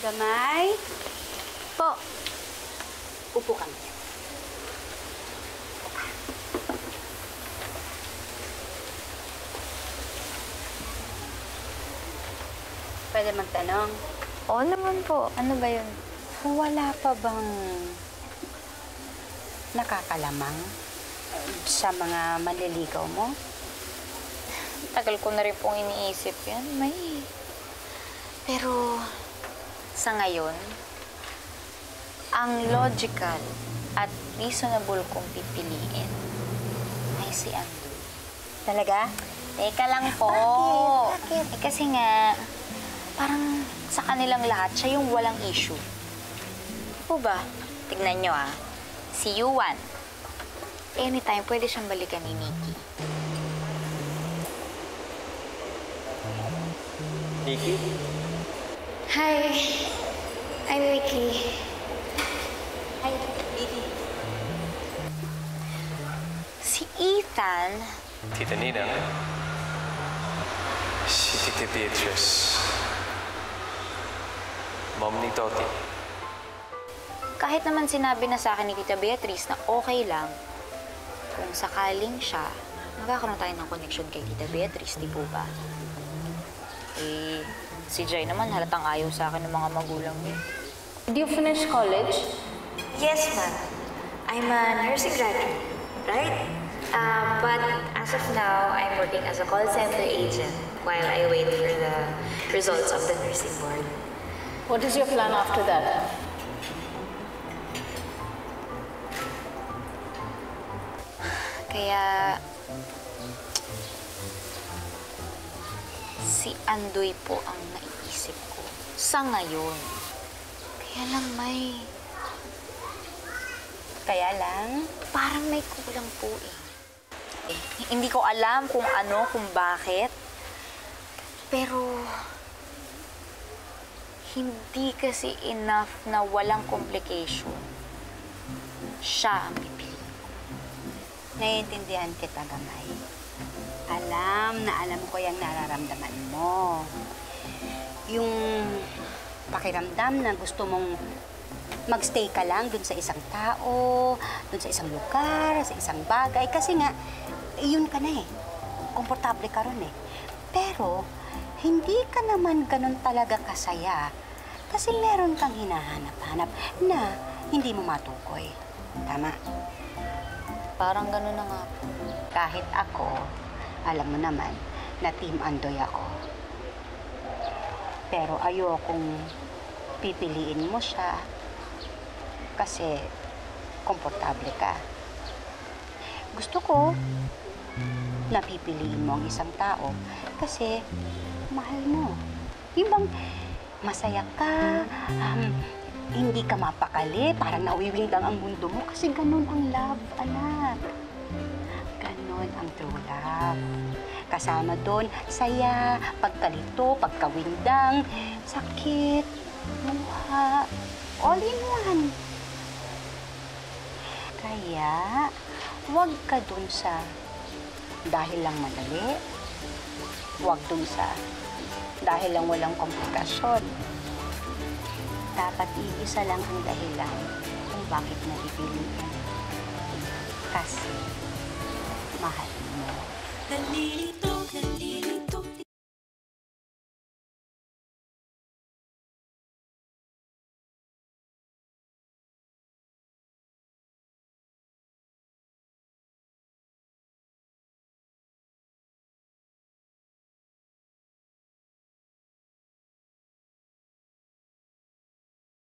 Gamay? Po. Upo ka ngayon. Pwede magtanong? Oo naman po. Ano ba yun? Wala pa bang nakakalamang sa mga manliligaw mo? Tagal ko na rin pong iniisip yan. May. Pero, sa ngayon, ang logical at reasonable kong pipiliin ay si Andoy. Talaga? Teka lang po. Bakit? Eh, kasi nga, parang sa kanilang lahat, siya yung walang issue. Po ba? Tignan nyo si Yuan. Anytime, pwede siyang balikan ni Nikki. Nikki? Hi, I'm Nikki. Ay, Nikki. Si Ethan, Tita Nina. Si Tita Beatrice. Mom ni Toti. kahit naman sinabi na sa akin ni Tita Beatrice na okay lang kung sakaling siya, magkakaroon tayo ng connection kay Tita Beatrice, di po ba? Eh, si Jai naman halatang ayaw sa akin ng mga magulang niya. Did you finish college? Yes, ma'am. I'm a nursing graduate, right? But as of now, I'm working as a call center agent while I wait for the results of the nursing board. What is your plan after that? Kaya si Andoy po ang naiisip ko sa ngayon. Kaya lang parang may kulang po eh. Hindi ko alam kung ano, kung bakit. Pero hindi kasi enough na walang complication. Siya ang pipili. Naiintindihan kita, Gamay. Alam ko yung nararamdaman mo. Yung pakiramdam na gusto mong magstay ka lang dun sa isang tao, dun sa isang lugar, sa isang bagay. Kasi nga, yun ka na eh. Komportable ka ron eh. Pero, hindi ka naman ganun talaga kasaya. Kasi meron kang hinahanap-hanap na hindi mo matukoy. Tama? Parang gano'n na nga po. Kahit ako, alam mo naman na Team Andoy ako. Pero ayokong pipiliin mo siya kasi komportable ka. Gusto ko na pipiliin mo ang isang tao kasi mahal mo. Yung bang masaya ka, hindi ka mapakali, parang nawiwing lang ang mundo mo kasi ganun ang love, anak. Ganun ang true love. Kasama doon, saya, pagkalito, pagkawindang, sakit, luha, all in one. Kaya, huwag ka dun sa dahil lang madali, huwag dun sa dahil lang walang komplikasyon. Dapat iisa lang ang dahilan kung bakit mo pipiliin. Kasi mahal mo.